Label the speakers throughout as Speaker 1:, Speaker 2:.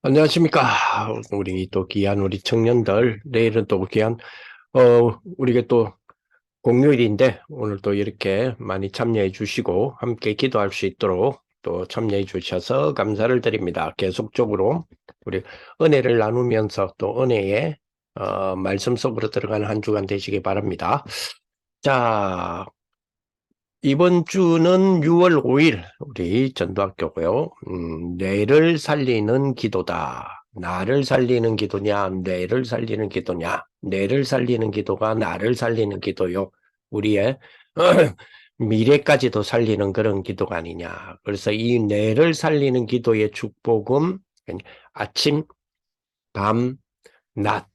Speaker 1: 안녕하십니까. 우리 또 귀한 우리 청년들, 내일은 또 귀한, 우리가 또 공휴일인데, 오늘 또 이렇게 많이 참여해 주시고, 함께 기도할 수 있도록 또 참여해 주셔서 감사를 드립니다. 계속적으로 우리 은혜를 나누면서 또 은혜의, 말씀 속으로 들어가는 한 주간 되시기 바랍니다. 자, 이번 주는 6월 5일 우리 전도학교고요. 뇌를 살리는 기도다. 나를 살리는 기도냐, 뇌를 살리는 기도냐. 뇌를 살리는 기도가 나를 살리는 기도요. 우리의 미래까지도 살리는 그런 기도가 아니냐. 그래서 이 뇌를 살리는 기도의 축복은 아침, 밤, 낮,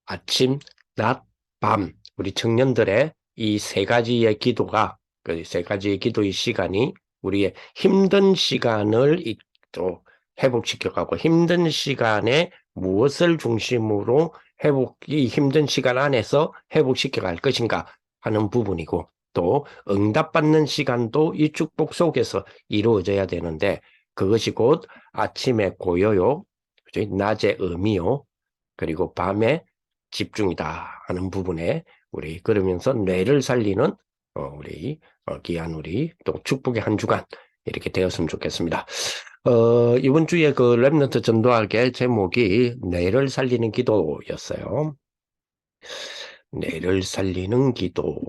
Speaker 1: 아침, 낮, 밤. 우리 청년들의 이 세 가지의 기도가 그 세 가지의 기도의 시간이 우리의 힘든 시간을 또 회복시켜가고 힘든 시간에 무엇을 중심으로 회복이 힘든 시간 안에서 회복시켜갈 것인가 하는 부분이고 또 응답받는 시간도 이 축복 속에서 이루어져야 되는데 그것이 곧 아침에 고요요, 낮에 의미요, 그리고 밤에 집중이다 하는 부분에 우리 그러면서 뇌를 살리는 우리 귀한 우리 또 축복의 한 주간 이렇게 되었으면 좋겠습니다. 이번 주에 그 렘넌트 전도학의 제목이 뇌를 살리는 기도였어요. 뇌를 살리는 기도요.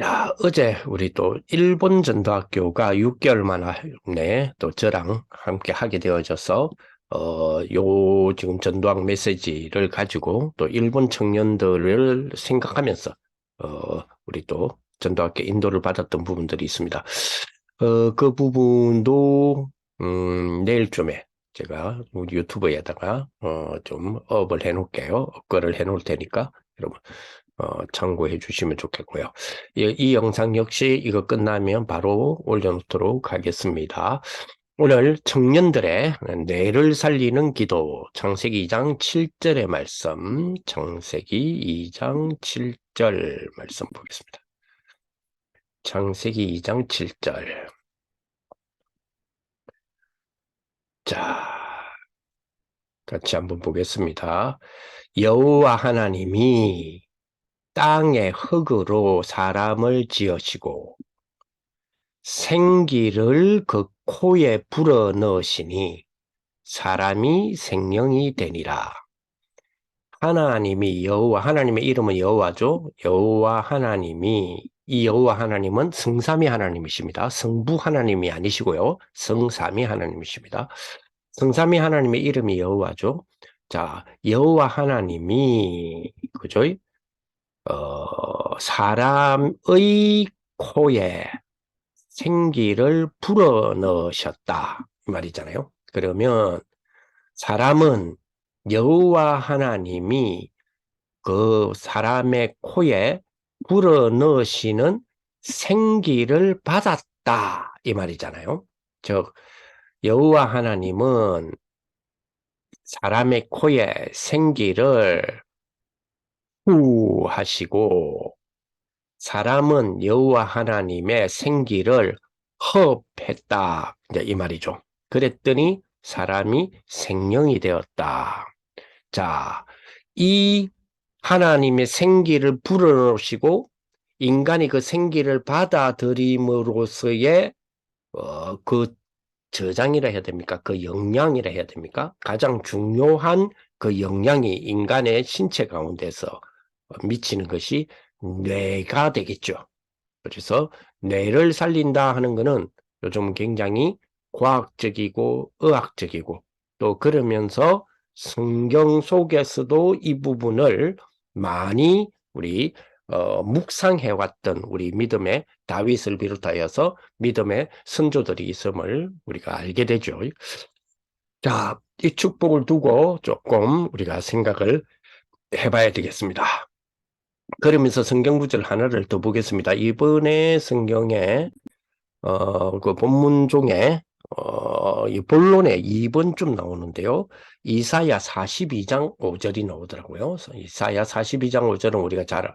Speaker 1: 야, 어제 우리 또 일본 전도학교가 6개월 만에 또 저랑 함께 하게 되어져서 요 지금 전도학 메시지를 가지고 또 일본 청년들을 생각하면서 우리 또 전도학교 인도를 받았던 부분들이 있습니다. 그 부분도 내일쯤에 제가 우리 유튜브에다가 좀 업을 해놓을게요. 업거를 해놓을 테니까 여러분 참고해 주시면 좋겠고요. 이 영상 역시 이거 끝나면 바로 올려놓도록 하겠습니다. 오늘 청년들의 뇌를 살리는 기도 창세기 2장 7절의 말씀 창세기 2장 7절 말씀 보겠습니다. 창세기 2장 7절. 자, 같이 한번 보겠습니다. 여호와 하나님이 땅의 흙으로 사람을 지으시고 생기를 그 코에 불어 넣으시니 사람이 생명이 되니라. 하나님이 여호와, 하나님의 이름은 여호와죠. 여호와 하나님이, 이 여호와 하나님은 성삼위 하나님이십니다. 성부 하나님이 아니시고요. 성삼위 하나님이십니다. 성삼위 하나님의 이름이 여호와죠. 자, 여호와 하나님이 그죠? 사람의 코에 생기를 불어넣으셨다 이 말이잖아요. 그러면 사람은 여호와 하나님이 그 사람의 코에 불어넣으시는 생기를 받았다 이 말이잖아요. 즉 여호와 하나님은 사람의 코에 생기를 후 하시고 사람은 여호와 하나님의 생기를 허업했다. 이제 이 말이죠. 그랬더니 사람이 생명이 되었다. 자, 이 하나님의 생기를 불어넣으시고 인간이 그 생기를 받아들임으로써의 그 저장이라 해야 됩니까? 그 영양이라 해야 됩니까? 가장 중요한 그 영양이 인간의 신체 가운데서 미치는 것이 뇌가 되겠죠. 그래서 뇌를 살린다 하는 것은 요즘 굉장히 과학적이고 의학적이고 또 그러면서 성경 속에서도 이 부분을 많이 우리 묵상해왔던 우리 믿음의 다윗을 비롯하여서 믿음의 선조들이 있음을 우리가 알게 되죠. 자, 이 축복을 두고 조금 우리가 생각을 해봐야 되겠습니다. 그러면서 성경 구절 하나를 더 보겠습니다. 이번에 성경에 그 본문 중에 이 본론에 2번쯤 나오는데요. 이사야 42장 5절이 나오더라고요. 이사야 42장 5절은 우리가 잘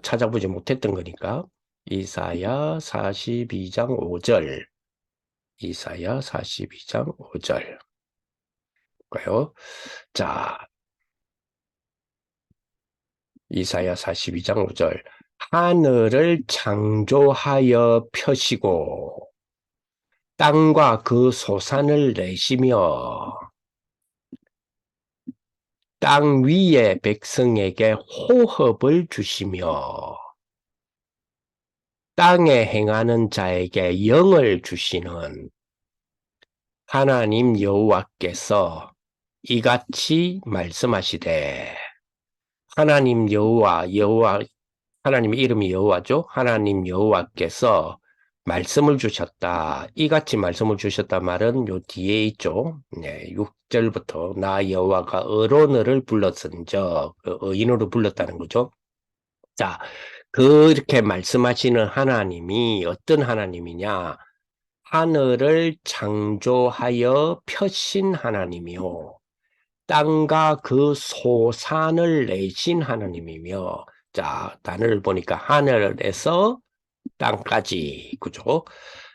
Speaker 1: 찾아보지 못했던 거니까 이사야 42장 5절 이사야 42장 5절. 볼까요? 자, 이사야 42장 5절. 하늘을 창조하여 펴시고 땅과 그 소산을 내시며 땅 위의 백성에게 호흡을 주시며 땅에 행하는 자에게 영을 주시는 하나님 여호와께서 이같이 말씀하시되 하나님 여호와 하나님의 이름이 여호와죠. 하나님 여호와께서 말씀을 주셨다. 이같이 말씀을 주셨다 말은 요 뒤에 있죠. 네, 6절부터 나 여호와가 어로너를 불렀은적 의인으로 불렀다는 거죠. 자, 그렇게 말씀하시는 하나님이 어떤 하나님이냐? 하늘을 창조하여 펴신 하나님이요. 땅과 그 소산을 내신 하나님이며, 자, 단어를 보니까 하늘에서 땅까지, 그죠?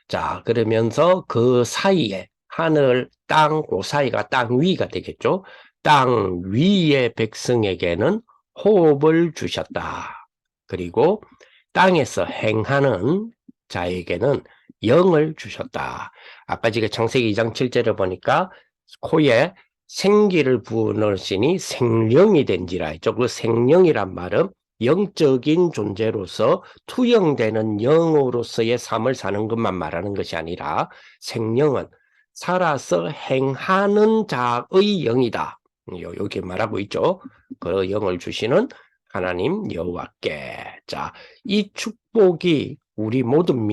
Speaker 1: 자, 그러면서 그 사이에 하늘, 땅, 그 사이가 땅 위가 되겠죠? 땅 위의 백성에게는 호흡을 주셨다. 그리고 땅에서 행하는 자에게는 영을 주셨다. 아까 지금 창세기 2장 7절을 보니까 코에 생기를 부으시니 생령이 된지라 했죠. 그 생령이란 말은 영적인 존재로서 투영되는 영으로서의 삶을 사는 것만 말하는 것이 아니라 생령은 살아서 행하는 자의 영이다. 여기 말하고 있죠. 그 영을 주시는 하나님 여호와께. 자, 이 축복이 우리 모든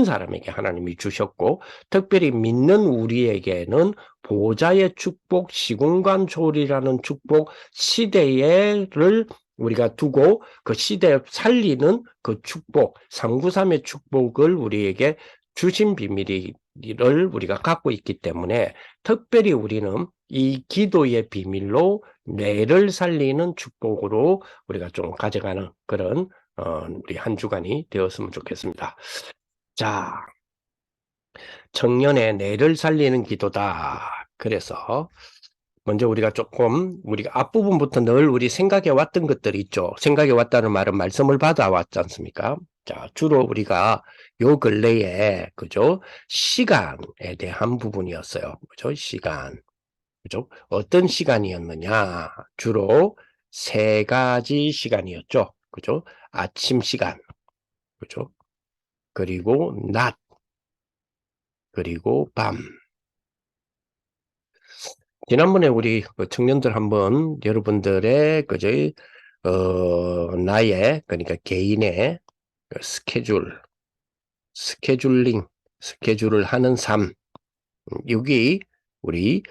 Speaker 1: 사람에게 하나님이 주셨고 특별히 믿는 우리에게는 보좌의 축복, 시공간초월이라는 축복, 시대를 우리가 두고 그 시대에 살리는 그 축복, 393의 축복을 우리에게 주신 비밀을 우리가 갖고 있기 때문에 특별히 우리는 이 기도의 비밀로 뇌를 살리는 축복으로 우리가 좀 가져가는 그런 우리 한 주간이 되었으면 좋겠습니다. 자, 청년의 뇌를 살리는 기도다. 그래서 먼저 우리가 앞부분부터 늘 우리 생각해 왔던 것들이 있죠. 생각해 왔다는 말은 말씀을 받아왔지 않습니까? 자, 주로 우리가 요 근래에, 그죠? 시간에 대한 부분이었어요. 그죠? 시간. 그죠? 어떤 시간이었느냐? 주로 세 가지 시간이었죠. 그죠? 아침 시간. 그죠? 그리고 낮. 그리고 밤. 지난번에 우리 청년들 한번 여러분들의 그저 나의 그러니까 개인의 스케줄을 하는 삶 여기 우리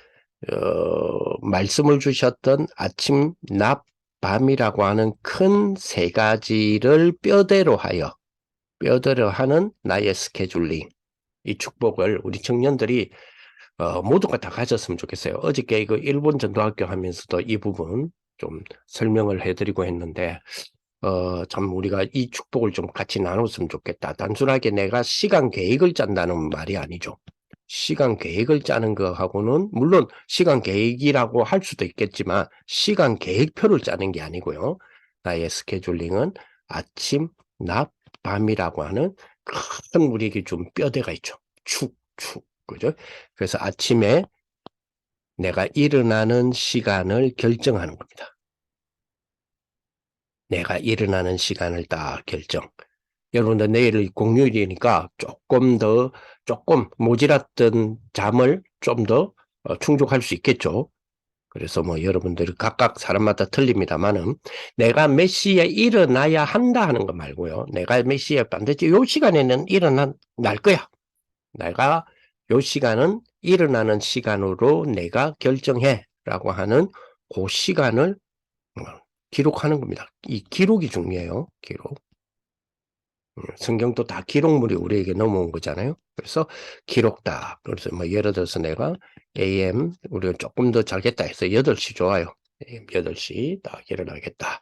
Speaker 1: 말씀을 주셨던 아침, 낮, 밤이라고 하는 큰 세 가지를 뼈대로 하는 나의 스케줄링 이 축복을 우리 청년들이 모두가 다 가졌으면 좋겠어요. 어저께 그 일본 전도학교 하면서도 이 부분 좀 설명을 해드리고 했는데 참 우리가 이 축복을 좀 같이 나눴으면 좋겠다. 단순하게 내가 시간 계획을 짠다는 말이 아니죠. 시간 계획을 짜는 거하고는 물론 시간 계획이라고 할 수도 있겠지만 시간 계획표를 짜는 게 아니고요. 나의 스케줄링은 아침, 낮, 밤이라고 하는 큰 우리에게 좀 뼈대가 있죠. 축. 그죠? 그래서 아침에 내가 일어나는 시간을 결정하는 겁니다. 내가 일어나는 시간을 딱 결정. 여러분들 내일 공휴일이니까 조금 모자랐던 잠을 좀 더 충족할 수 있겠죠. 그래서 뭐 여러분들이 각각 사람마다 틀립니다만은 내가 몇 시에 일어나야 한다 하는 거 말고요. 내가 몇 시에 반드시 요 시간에는 일어날 거야. 내가 요 시간은 일어나는 시간으로 내가 결정해 라고 하는 그 시간을 기록하는 겁니다. 이 기록이 중요해요. 기록. 성경도 다 기록물이 우리에게 넘어온 거잖아요. 그래서 기록다. 그래서 뭐 예를 들어서 내가 AM 우리가 조금 더 자겠다 해서 8시 좋아요. AM 8시 딱 일어나겠다.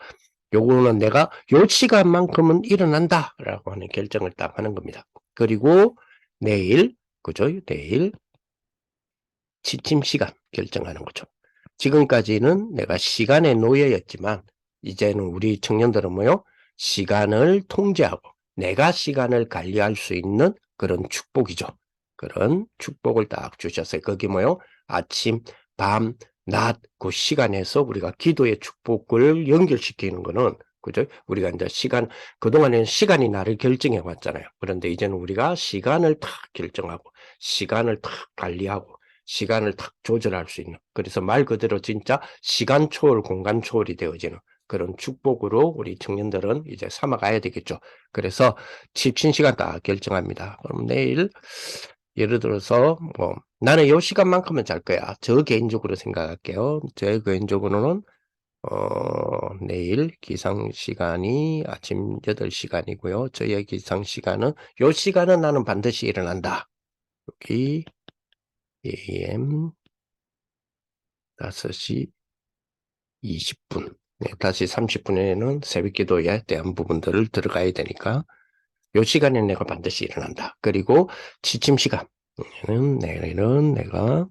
Speaker 1: 요거는 내가 요 시간만큼은 일어난다 라고 하는 결정을 딱 하는 겁니다. 그리고 내일, 그죠? 내일 취침 시간 결정하는 거죠. 지금까지는 내가 시간의 노예였지만 이제는 우리 청년들은 뭐요? 시간을 통제하고 내가 시간을 관리할 수 있는 그런 축복이죠. 그런 축복을 딱 주셨어요. 거기 뭐요? 아침, 밤, 낮, 그 시간에서 우리가 기도의 축복을 연결시키는 거는 그죠? 우리가 이제 시간, 그동안에는 시간이 나를 결정해 왔잖아요. 그런데 이제는 우리가 시간을 탁 결정하고 시간을 탁 관리하고 시간을 탁 조절할 수 있는, 그래서 말 그대로 진짜 시간 초월, 공간 초월이 되어지는 그런 축복으로 우리 청년들은 이제 삼아가야 되겠죠. 그래서 취침 시간 다 결정합니다. 그럼 내일 예를 들어서 뭐 나는 요 시간만큼은 잘 거야. 저 개인적으로 생각할게요. 제 개인적으로는 내일 기상 시간이 아침 8시간이고요. 저의 기상 시간은 요 시간은 나는 반드시 일어난다. 여기 AM 5시 20분. 네, 다시 30분에는 새벽기도에 대한 부분들을 들어가야 되니까 요 시간에 내가 반드시 일어난다. 그리고 취침 시간. 내일은 내가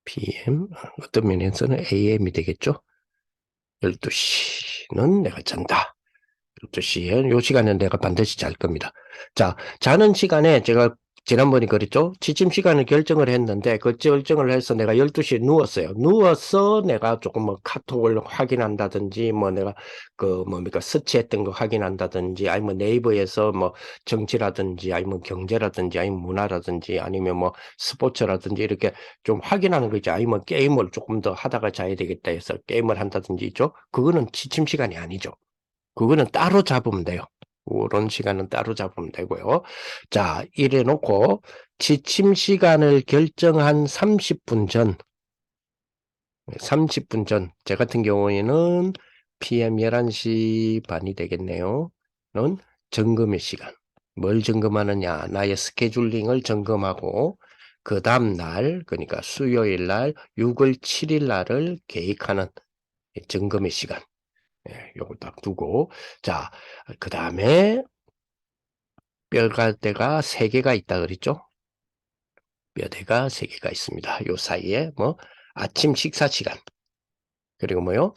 Speaker 1: PM, 어떤 면에서는 AM이 되겠죠. 12시는 내가 잔다. 12시에 요 시간에 내가 반드시 잘 겁니다. 자, 자는 시간에 제가 지난번에 그랬죠? 취침 시간을 결정을 했는데 그 결정을 해서 내가 12시에 누웠어요. 누워서 내가 조금 뭐 카톡을 확인한다든지 뭐 내가 그 뭡니까 서치했던 거 확인한다든지 아니면 네이버에서 뭐 정치라든지 아니면 경제라든지 아니면 문화라든지 아니면 뭐 스포츠라든지 이렇게 좀 확인하는 거 있죠. 아니면 게임을 조금 더 하다가 자야 되겠다 해서 게임을 한다든지 있죠. 그거는 취침 시간이 아니죠. 그거는 따로 잡으면 돼요. 그런 시간은 따로 잡으면 되고요. 자, 이래 놓고 지침 시간을 결정한 30분 전, 30분 전, 제 같은 경우에는 PM 11시 반이 되겠네요. 는 점검의 시간. 뭘 점검하느냐? 나의 스케줄링을 점검하고 그 다음 날, 그러니까 수요일 날, 6월 7일 날을 계획하는 점검의 시간. 예, 요걸 딱 두고 자, 그다음에 뼈가대가 3개가 있다 그랬죠? 뼈대가 3개가 있습니다. 요 사이에 뭐 아침 식사 시간, 그리고 뭐요?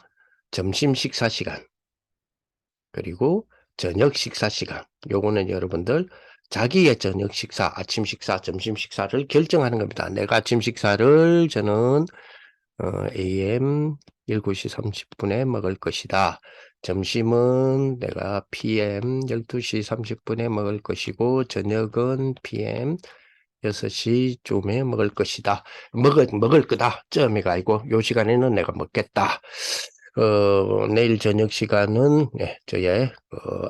Speaker 1: 점심 식사 시간, 그리고 저녁 식사 시간. 요거는 여러분들 자기의 저녁 식사, 아침 식사, 점심 식사를 결정하는 겁니다. 내가 아침 식사를 저는 AM 7시 30분에 먹을 것이다. 점심은 내가 PM 12시 30분에 먹을 것이고 저녁은 PM 6시쯤에 먹을 것이다. 먹을 거다. 쯤이가 아니고 요 시간에는 내가 먹겠다. 내일 저녁 시간은 저의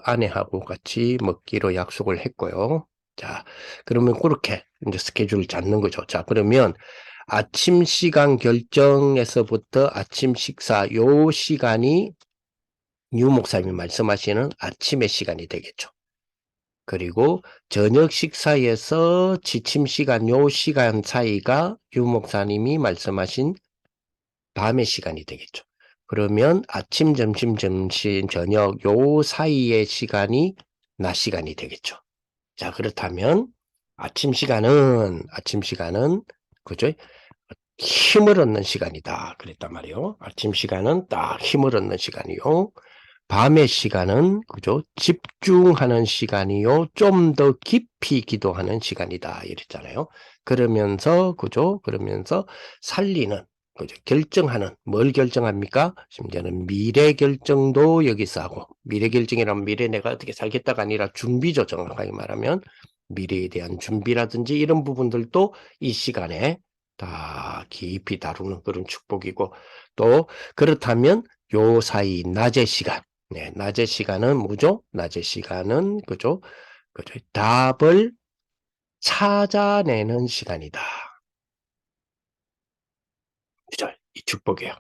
Speaker 1: 아내하고 같이 먹기로 약속을 했고요. 자, 그러면 그렇게 이제 스케줄을 잡는 거죠. 자, 그러면 아침 시간 결정에서부터 아침 식사 요 시간이 유 목사님이 말씀하시는 아침의 시간이 되겠죠. 그리고 저녁 식사에서 지침 시간 요 시간 사이가 유 목사님이 말씀하신 밤의 시간이 되겠죠. 그러면 아침, 점심, 저녁 요 사이의 시간이 낮 시간이 되겠죠. 자, 그렇다면 아침 시간은 그죠? 힘을 얻는 시간이다. 그랬단 말이에요. 아침 시간은 딱 힘을 얻는 시간이요. 밤의 시간은 그죠? 집중하는 시간이요. 좀 더 깊이 기도하는 시간이다. 이랬잖아요. 그러면서 그죠? 그러면서 살리는 그죠? 결정하는 뭘 결정합니까? 심지어는 미래 결정도 여기서 하고 미래 결정이란 미래 내가 어떻게 살겠다가 아니라 준비죠. 정확하게 말하면 미래에 대한 준비라든지 이런 부분들도 이 시간에 다 깊이 다루는 그런 축복이고 또 그렇다면 요 사이 낮의 시간 네, 낮의 시간은 뭐죠? 낮의 시간은 그죠? 그죠? 답을 찾아내는 시간이다. 그죠? 이 축복이에요.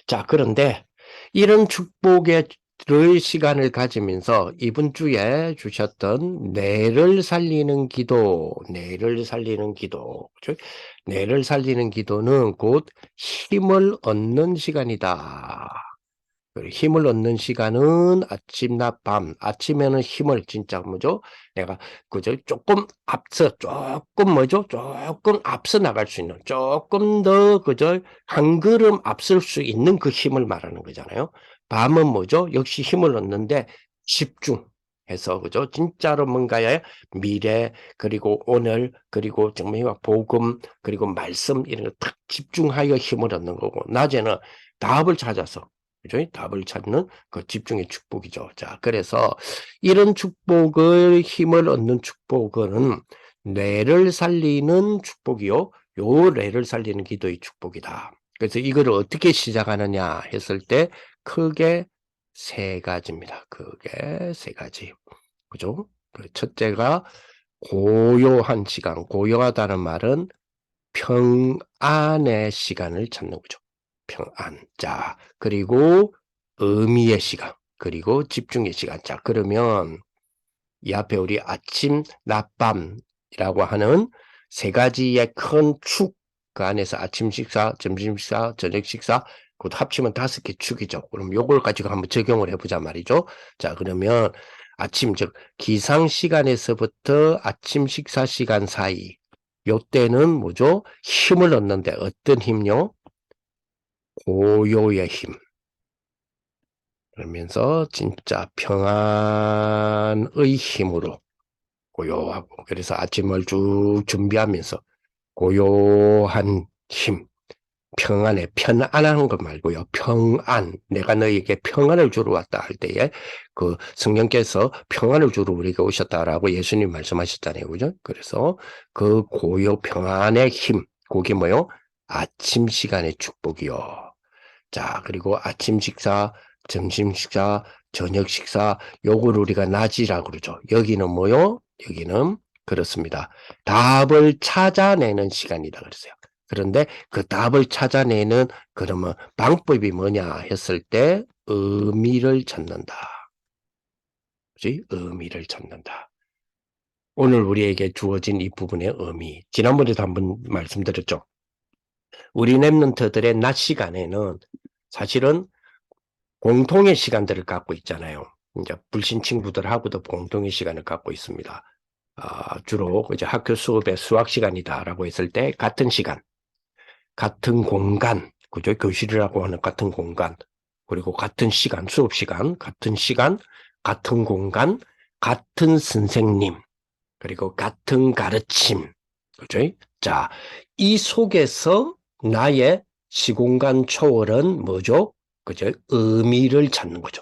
Speaker 1: 자, 그런데 이런 축복의 시간을 가지면서 이번 주에 주셨던 뇌를 살리는 기도, 뇌를 살리는 기도, 그죠? 뇌를 살리는 기도는 곧 힘을 얻는 시간이다. 힘을 얻는 시간은 아침, 낮, 밤. 아침에는 힘을 진짜 뭐죠? 내가 그저 조금 앞서 조금 뭐죠? 조금 앞서 나갈 수 있는 조금 더 그저 한 걸음 앞설 수 있는 그 힘을 말하는 거잖아요. 밤은 뭐죠? 역시 힘을 얻는데 집중해서 그죠? 진짜로 뭔가의 미래 그리고 오늘 그리고 정말 복음 그리고 말씀 이런 거 딱 집중하여 힘을 얻는 거고 낮에는 답을 찾아서 그죠? 답을 찾는 그 집중의 축복이죠. 자, 그래서 이런 축복을 힘을 얻는 축복은 뇌를 살리는 축복이요. 요 뇌를 살리는 기도의 축복이다. 그래서 이거를 어떻게 시작하느냐 했을 때 크게 세 가지입니다. 크게 세 가지. 그죠? 그 첫째가 고요한 시간. 고요하다는 말은 평안의 시간을 찾는 거죠. 평안. 자, 그리고 의미의 시간. 그리고 집중의 시간. 자, 그러면 이 앞에 우리 아침, 낮, 밤이라고 하는 세 가지의 큰 축, 그 안에서 아침 식사, 점심 식사, 저녁 식사, 그것도 합치면 5개 축이죠. 그럼 요걸 가지고 한번 적용을 해보자 말이죠. 자, 그러면 아침, 즉, 기상 시간에서부터 아침 식사 시간 사이, 요때는 뭐죠? 힘을 얻는데 어떤 힘요? 고요의 힘. 그러면서 진짜 평안의 힘으로 고요하고 그래서 아침을 쭉 준비하면서 고요한 힘, 평안에 편안한 것 말고요. 평안. 내가 너에게 평안을 주러 왔다 할 때에 그 성령께서 평안을 주러 우리에게 오셨다라고 예수님 말씀하셨잖아요. 그죠? 그래서 그 고요 평안의 힘, 그게 뭐요? 아침 시간의 축복이요. 자, 그리고 아침 식사, 점심 식사, 저녁 식사, 요걸 우리가 낮이라고 그러죠. 여기는 뭐요? 여기는 그렇습니다. 답을 찾아내는 시간이다 그랬어요. 그런데 그 답을 찾아내는 그러면 방법이 뭐냐 했을 때 의미를 찾는다. 그치? 의미를 찾는다. 오늘 우리에게 주어진 이 부분의 의미. 지난번에도 한번 말씀드렸죠. 우리 랩런트들의 낮 시간에는 사실은 공통의 시간들을 갖고 있잖아요. 이제 불신 친구들하고도 공통의 시간을 갖고 있습니다. 주로 이제 학교 수업의 수학 시간이다라고 했을 때 같은 시간, 같은 공간, 그죠? 교실이라고 하는 같은 공간, 그리고 같은 시간, 수업 시간, 같은 시간, 같은 공간, 같은 선생님, 그리고 같은 가르침, 그죠? 자, 이 속에서 나의 시공간 초월은 뭐죠? 그죠? 의미를 찾는 거죠.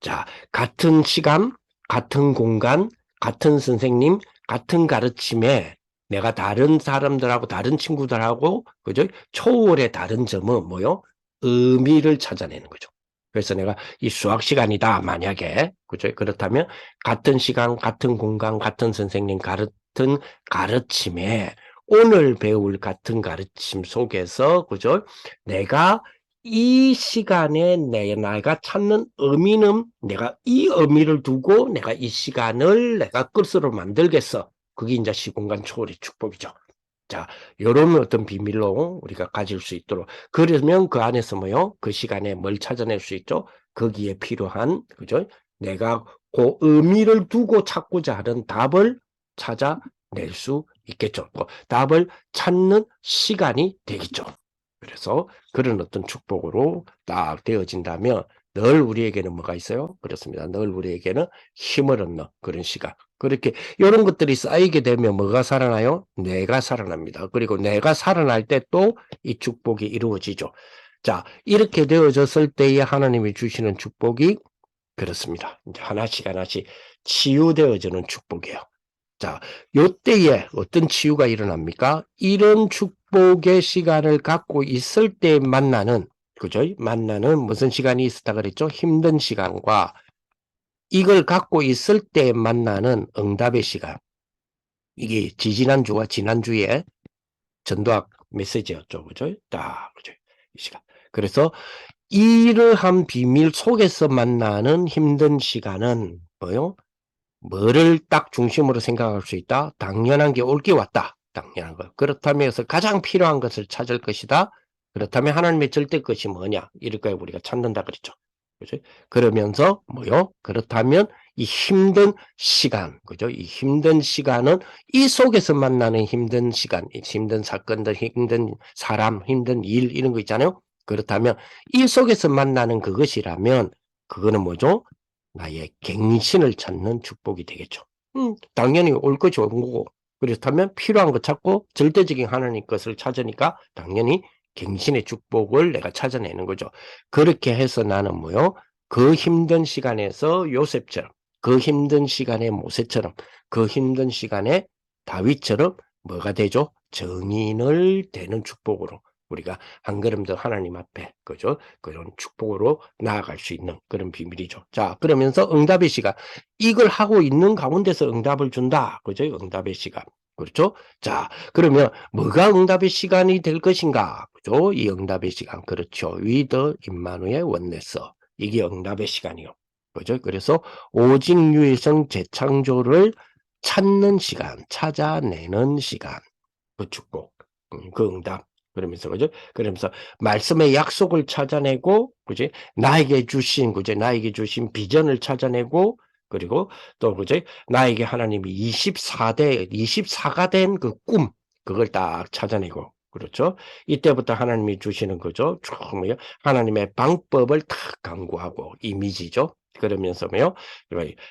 Speaker 1: 자, 같은 시간, 같은 공간, 같은 선생님, 같은 가르침에 내가 다른 사람들하고 다른 친구들하고 그죠? 초월의 다른 점은 뭐요? 의미를 찾아내는 거죠. 그래서 내가 이 수학 시간이다 만약에 그죠? 그렇다면 같은 시간, 같은 공간, 같은 선생님, 같은 가르침에 오늘 배울 같은 가르침 속에서 그죠? 내가 이 시간에 내가 찾는 의미는 내가 이 의미를 두고 내가 이 시간을 내가 끝으로 만들겠어. 그게 이제 시공간 초월의 축복이죠. 자, 요런 어떤 비밀로 우리가 가질 수 있도록. 그러면 그 안에서 뭐요? 그 시간에 뭘 찾아낼 수 있죠? 거기에 필요한, 그죠? 내가 그 의미를 두고 찾고자 하는 답을 찾아낼 수 있겠죠. 또 답을 찾는 시간이 되겠죠. 그래서 그런 어떤 축복으로 딱 되어진다면 늘 우리에게는 뭐가 있어요? 그렇습니다. 늘 우리에게는 힘을 얻는 그런 시간. 그렇게 이런 것들이 쌓이게 되면 뭐가 살아나요? 뇌가 살아납니다. 그리고 뇌가 살아날 때 또 이 축복이 이루어지죠. 자, 이렇게 되어졌을 때에 하나님이 주시는 축복이 그렇습니다. 이제 하나씩 하나씩 치유되어지는 축복이에요. 자, 요때에 어떤 치유가 일어납니까? 이런 축복의 시간을 갖고 있을 때 만나는, 그죠? 만나는 무슨 시간이 있었다 그랬죠? 힘든 시간과 이걸 갖고 있을 때 만나는 응답의 시간. 이게 지지난주와 지난주에 전도학 메시지였죠. 그죠? 딱, 그죠? 이 시간. 그래서 이러한 비밀 속에서 만나는 힘든 시간은 뭐요? 뭐를 딱 중심으로 생각할 수 있다? 당연한 게 올 게 왔다. 당연한 것. 그렇다면서 가장 필요한 것을 찾을 것이다. 그렇다면 하나님의 절대 것이 뭐냐? 이럴 거에 우리가 찾는다 그랬죠. 그죠? 그러면서 뭐요? 그렇다면 이 힘든 시간, 그죠? 이 힘든 시간은 이 속에서 만나는 힘든 시간, 힘든 사건들, 힘든 사람, 힘든 일 이런 거 있잖아요. 그렇다면 이 속에서 만나는 그것이라면 그거는 뭐죠? 나의 갱신을 찾는 축복이 되겠죠. 당연히 올 것이 온 거고 그렇다면 필요한 거 찾고 절대적인 하나님 것을 찾으니까 당연히 갱신의 축복을 내가 찾아내는 거죠. 그렇게 해서 나는 뭐요? 그 힘든 시간에서 요셉처럼, 그 힘든 시간에 모세처럼, 그 힘든 시간에 다윗처럼 뭐가 되죠? 정인을 되는 축복으로 우리가 한 걸음 더 하나님 앞에 그죠? 그런 축복으로 나아갈 수 있는 그런 비밀이죠. 자, 그러면서 응답의 시간. 이걸 하고 있는 가운데서 응답을 준다. 그죠? 응답의 시간. 그렇죠? 자, 그러면 뭐가 응답의 시간이 될 것인가? 그죠? 이 응답의 시간. 그렇죠. 위더 임마누엘 원네스. 이게 응답의 시간이요. 그죠? 그래서 오직 유일성 재창조를 찾는 시간, 찾아내는 시간. 그 축복, 그 응답. 그러면서, 그죠? 그러면서 말씀의 약속을 찾아내고, 그지? 나에게 주신, 그지? 나에게 주신 비전을 찾아내고, 그리고 또, 그지? 나에게 하나님이 24가 된 그 꿈, 그걸 딱 찾아내고, 그렇죠? 이때부터 하나님이 주시는 거죠. 쭉 뭐요? 하나님의 방법을 탁 강구하고, 이미지죠. 그러면서 뭐요?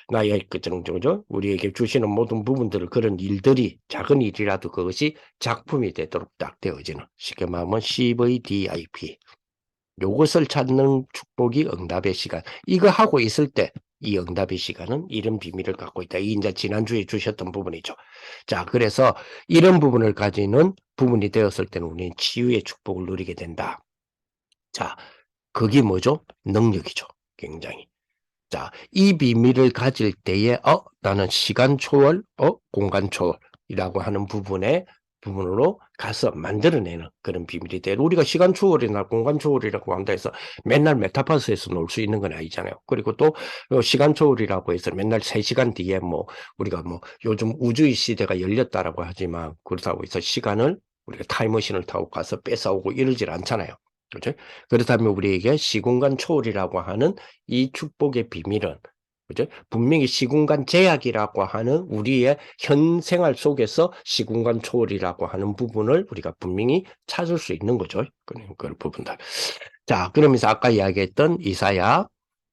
Speaker 1: 나의 그 정정죠. 우리에게 주시는 모든 부분들을 그런 일들이 작은 일이라도 그것이 작품이 되도록 딱 되어지는 쉽게 말하면 CVDIP 요것을 찾는 축복이 응답의 시간. 이거 하고 있을 때 이 응답의 시간은 이런 비밀을 갖고 있다. 이 이제 지난주에 주셨던 부분이죠. 자, 그래서 이런 부분을 가지는 부분이 되었을 때는 우리는 치유의 축복을 누리게 된다. 자, 그게 뭐죠? 능력이죠. 굉장히. 자, 이 비밀을 가질 때에, 나는 시간 초월, 공간 초월이라고 하는 부분으로 가서 만들어내는 그런 비밀이 돼. 우리가 시간 초월이나 공간 초월이라고 한다 해서 맨날 메타버스에서 놀 수 있는 건 아니잖아요. 그리고 또 시간 초월이라고 해서 맨날 3시간 뒤에 뭐 우리가 뭐 요즘 우주의 시대가 열렸다라고 하지만 그렇다고 해서 시간을 우리가 타임머신을 타고 가서 뺏어오고 이러질 않잖아요. 그렇죠? 그렇다면 우리에게 시공간 초월이라고 하는 이 축복의 비밀은 그죠? 분명히 시공간 제약이라고 하는 우리의 현 생활 속에서 시공간 초월이라고 하는 부분을 우리가 분명히 찾을 수 있는 거죠. 그런 부분들. 자, 그러면서 아까 이야기했던 이사야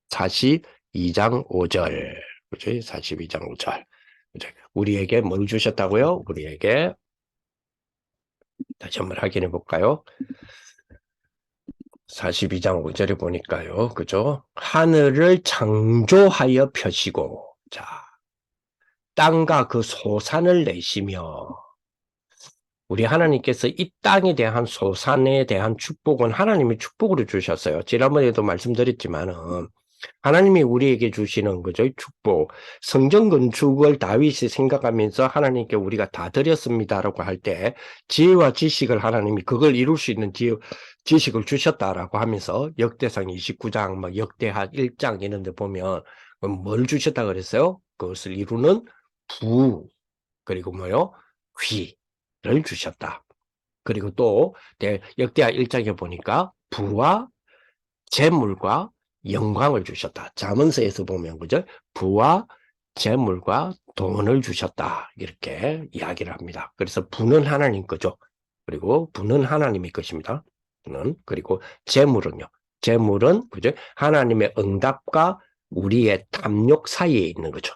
Speaker 1: 42장 5절. 그죠? 42장 5절. 그죠? 우리에게 뭘 주셨다고요? 우리에게 다시 한번 확인해 볼까요? 42장 5절에 보니까요. 그죠? 하늘을 창조하여 펴시고, 자, 땅과 그 소산을 내시며, 우리 하나님께서 이 땅에 대한 소산에 대한 축복은 하나님이 축복으로 주셨어요. 지난번에도 말씀드렸지만은, 하나님이 우리에게 주시는 거죠. 축복. 성전 건축을 다윗이 생각하면서 하나님께 우리가 다 드렸습니다라고 할 때 지혜와 지식을 하나님이 그걸 이룰 수 있는 지식을 주셨다라고 하면서 역대상 29장, 막 역대하 1장 이런 데 보면 뭘 주셨다 그랬어요? 그것을 이루는 부, 그리고 뭐요? 귀를 주셨다. 그리고 또 역대하 1장에 보니까 부와 재물과 영광을 주셨다. 잠언서에서 보면 그죠? 부와 재물과 돈을 주셨다. 이렇게 이야기를 합니다. 그래서 부는 하나님 거죠. 그리고 부는 하나님의 것입니다. 부는 그리고 재물은요. 재물은 그죠? 하나님의 응답과 우리의 탐욕 사이에 있는 거죠.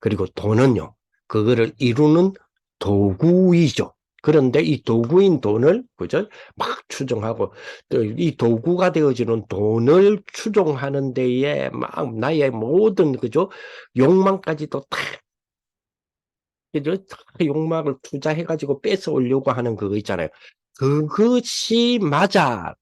Speaker 1: 그리고 돈은요. 그거를 이루는 도구이죠. 그런데 이 도구인 돈을 그죠? 막 추종하고 또 이 도구가 되어지는 돈을 추종하는 데에 막 나의 모든 그죠? 욕망까지도 다 욕망을 투자해 가지고 뺏어 오려고 하는 그거 있잖아요. 그것이 맞아.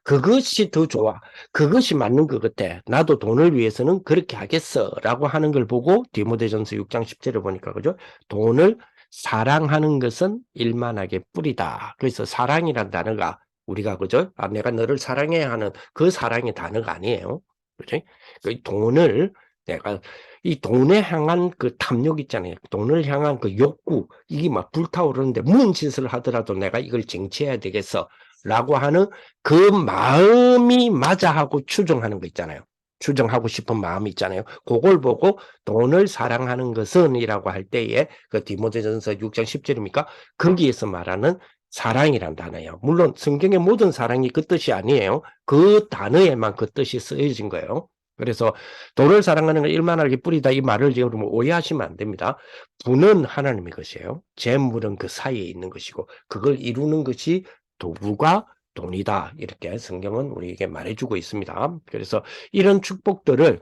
Speaker 1: 그것이 더 좋아. 그것이 맞는 것 같아. 나도 돈을 위해서는 그렇게 하겠어. 라고 하는 걸 보고 디모데전서 6장 10절을 보니까 그죠? 돈을 사랑하는 것은 일만하게 뿌리다. 그래서 사랑이란 단어가 우리가 그죠? 내가 너를 사랑해야 하는 그 사랑의 단어가 아니에요. 그죠? 그 돈을 내가 이 돈에 향한 그 탐욕 있잖아요. 돈을 향한 그 욕구 이게 막 불타오르는데 무슨 짓을 하더라도 내가 이걸 쟁취해야 되겠어. 라고 하는 그 마음이 맞아 하고 추정하는 거 있잖아요. 추정하고 싶은 마음이 있잖아요. 그걸 보고 돈을 사랑하는 것은 이라고 할 때에 그 디모데전서 6장 10절입니까? 거기에서 말하는 사랑이란 단어예요. 물론 성경의 모든 사랑이 그 뜻이 아니에요. 그 단어에만 그 뜻이 쓰여진 거예요. 그래서 돈을 사랑하는 걸 일만하게 뿌리다 이 말을 여러분 오해하시면 안 됩니다. 부는 하나님의 것이에요. 재물은 그 사이에 있는 것이고 그걸 이루는 것이 도구가 돈이다. 이렇게 성경은 우리에게 말해주고 있습니다. 그래서 이런 축복들을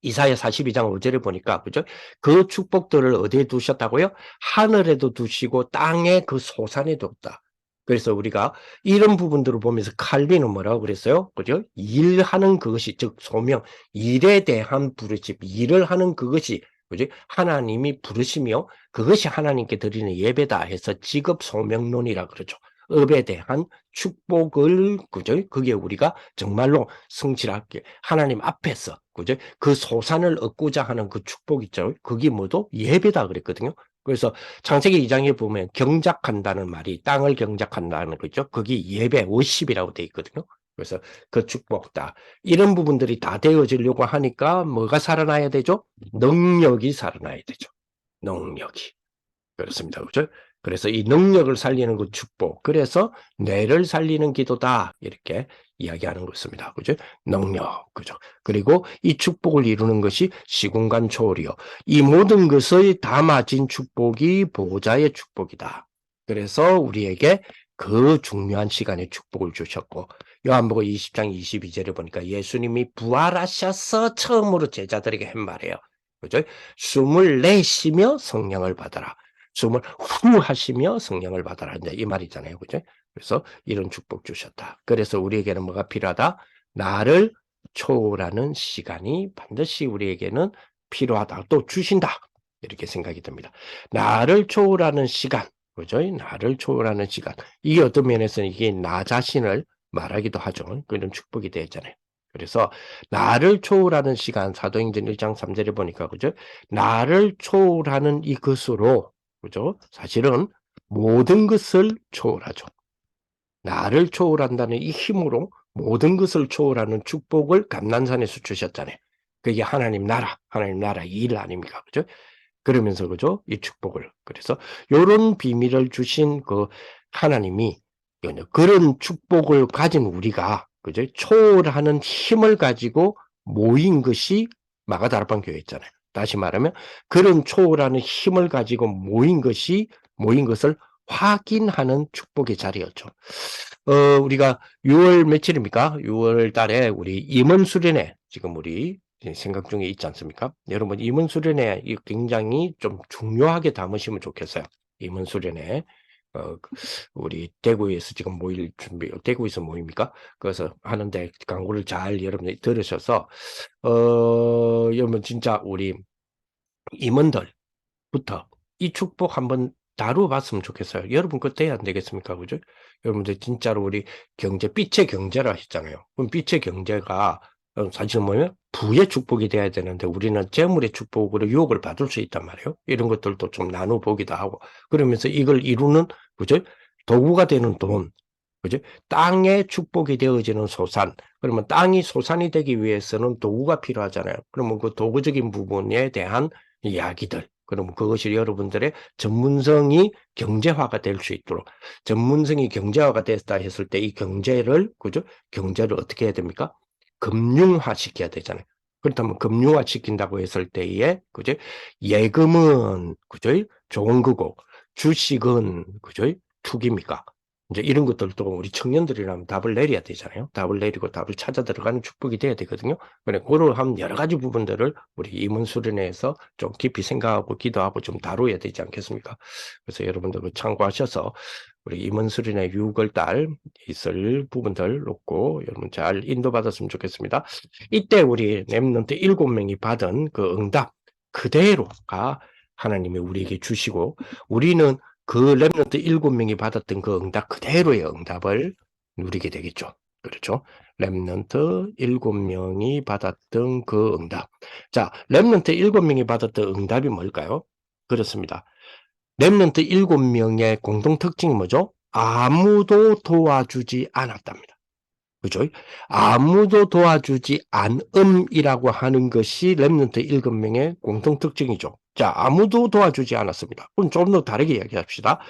Speaker 1: 이사야 42장 5절에 보니까 그죠? 그 축복들을 어디에 두셨다고요? 하늘에도 두시고 땅에 그 소산에 뒀다. 그래서 우리가 이런 부분들을 보면서 칼빈은 뭐라고 그랬어요? 그죠? 일하는 그것이 즉 소명, 일에 대한 부르심, 일을 하는 그것이 그죠? 하나님이 부르시며 그것이 하나님께 드리는 예배다 해서 직업 소명론이라 그러죠. 업에 대한 축복을 그죠? 그게 우리가 정말로 성실하게 하나님 앞에서 그죠? 그 소산을 얻고자 하는 그 축복 있죠. 그게 뭐도 예배다 그랬거든요. 그래서 창세기 2장에 보면 경작한다는 말이 땅을 경작한다는 거죠. 그게 예배, 워십이라고 돼 있거든요. 그래서 그 축복다. 이런 부분들이 다 되어지려고 하니까 뭐가 살아나야 되죠? 능력이 살아나야 되죠. 능력이. 그렇습니다. 그죠? 그래서 이 능력을 살리는 그 축복. 그래서 뇌를 살리는 기도다. 이렇게 이야기하는 것입니다. 그죠? 능력. 그죠? 그리고 이 축복을 이루는 것이 시공간 초월이요. 이 모든 것을 담아진 축복이 보호자의 축복이다. 그래서 우리에게 그 중요한 시간에 축복을 주셨고, 요한복음 20장 22절에 보니까 예수님이 부활하셔서 처음으로 제자들에게 한 말이에요. 그죠? 숨을 내쉬며 성령을 받아라. 숨을 후 하시며 성령을 받아라. 이제 이 말이잖아요. 그죠? 그래서 이런 축복 주셨다. 그래서 우리에게는 뭐가 필요하다? 나를 초월하는 시간이 반드시 우리에게는 필요하다. 또 주신다. 이렇게 생각이 듭니다. 나를 초월하는 시간. 그죠? 나를 초월하는 시간. 이게 어떤 면에서는 이게 나 자신을 말하기도 하죠. 그런 축복이 되잖아요. 그래서 나를 초월하는 시간 사도행전 1장 3절에 보니까 그죠? 나를 초월하는 이것으로 그죠? 사실은 모든 것을 초월하죠. 나를 초월한다는 이 힘으로 모든 것을 초월하는 축복을 감난산에서 주셨잖아요. 그게 하나님 나라 일 아닙니까? 그죠? 그러면서 그죠? 이 축복을. 그래서 요런 비밀을 주신 그 하나님이 그런 축복을 가진 우리가 그죠? 초월하는 힘을 가지고 모인 것이 마가다락방 교회였잖아요. 다시 말하면 그런 초월하는 힘을 가지고 모인 것을 확인하는 축복의 자리였죠. 우리가 6월 며칠입니까? 6월 달에 우리 임원 수련회 지금 우리 생각 중에 있지 않습니까? 여러분 임원 수련회 굉장히 좀 중요하게 담으시면 좋겠어요. 임원 수련회 우리 대구에서 지금 모일 준비, 대구에서 모입니까? 그래서 하는데 광고를 잘 여러분들이 들으셔서 여러분 진짜 우리 임원들부터 이 축복 한번 다루어봤으면 좋겠어요. 여러분 그거 돼야 안 되겠습니까? 그죠? 여러분들 진짜로 우리 빛의 경제라 하셨잖아요. 그럼 빛의 경제가 사실 뭐냐면 부의 축복이 돼야 되는데 우리는 재물의 축복으로 유혹을 받을 수 있단 말이에요. 이런 것들도 좀 나눠보기도 하고 그러면서 이걸 이루는 그죠? 도구가 되는 돈, 그죠? 땅의 축복이 되어지는 소산. 그러면 땅이 소산이 되기 위해서는 도구가 필요하잖아요. 그러면 그 도구적인 부분에 대한 이야기들. 그러면 그것이 여러분들의 전문성이 경제화가 될 수 있도록 전문성이 경제화가 됐다 했을 때 이 경제를 그죠? 경제를 어떻게 해야 됩니까? 금융화 시켜야 되잖아요. 그렇다면 금융화 시킨다고 했을 때에 그죠? 예금은 그죠? 좋은 거고 주식은 그죠? 투기입니까? 이제 이런 것들도 우리 청년들이라면 답을 내려야 되잖아요. 답을 내리고 답을 찾아 들어가는 축복이 돼야 되거든요. 그래, 그걸 한 여러 가지 부분들을 우리 임원 수련회에서 좀 깊이 생각하고 기도하고 좀 다뤄야 되지 않겠습니까? 그래서 여러분들 참고하셔서 우리 임원 수련회 6월달 있을 부분들 놓고 여러분 잘 인도받았으면 좋겠습니다. 이때 우리 렘넌트 7명이 받은 그 응답 그대로가 하나님이 우리에게 주시고 우리는 그 렘넌트 7명이 받았던 그 응답 그대로의 응답을 누리게 되겠죠. 그렇죠? 렘넌트 7명이 받았던 그 응답. 자, 렘넌트 7명이 받았던 응답이 뭘까요? 그렇습니다. 렘넌트 7명의 공동 특징이 뭐죠? 아무도 도와주지 않았답니다. 그죠? 아무도 도와주지 않음이라고 하는 것이 렘넌트 7명의 공통 특징이죠. 자, 아무도 도와주지 않았습니다. 그럼 좀 더 다르게 이야기합시다.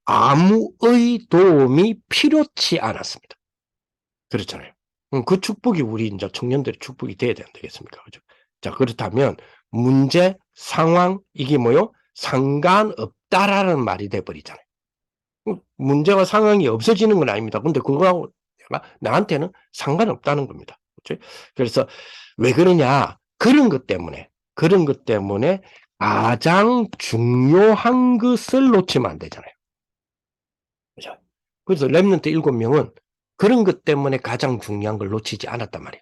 Speaker 1: 아무의 도움이 필요치 않았습니다. 그렇잖아요. 그 축복이 우리 이제 청년들의 축복이 돼야 되겠습니까? 그죠? 자, 그렇다면 문제, 상황, 이게 뭐요? 상관없다라는 말이 돼버리잖아요. 문제와 상황이 없어지는 건 아닙니다. 근데 그거하고 나한테는 상관없다는 겁니다. 그렇죠? 그래서 왜 그러냐? 그런 것 때문에 가장 중요한 것을 놓치면 안 되잖아요. 그렇죠? 그래서 렘넌트 7명은 그런 것 때문에 가장 중요한 걸 놓치지 않았단 말이에요.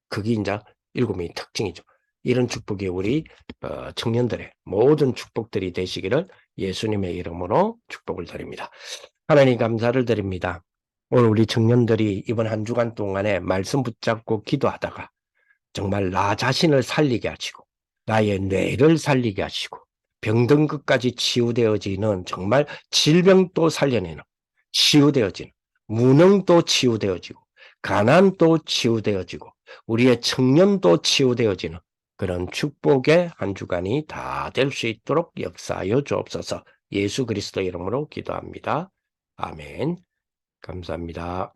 Speaker 1: 그게 이제 7명의 특징이죠. 이런 축복이 우리 청년들의 모든 축복들이 되시기를 예수님의 이름으로 축복을 드립니다. 하나님 감사를 드립니다. 오늘 우리 청년들이 이번 한 주간 동안에 말씀 붙잡고 기도하다가 정말 나 자신을 살리게 하시고 나의 뇌를 살리게 하시고 병든 것까지 치유되어지는 정말 질병도 살려내는 치유되어지는 무능도 치유되어지고 가난도 치유되어지고 우리의 청년도 치유되어지는 그런 축복의 한 주간이 다 될 수 있도록 역사하여 주옵소서. 예수 그리스도 이름으로 기도합니다. 아멘. 감사합니다.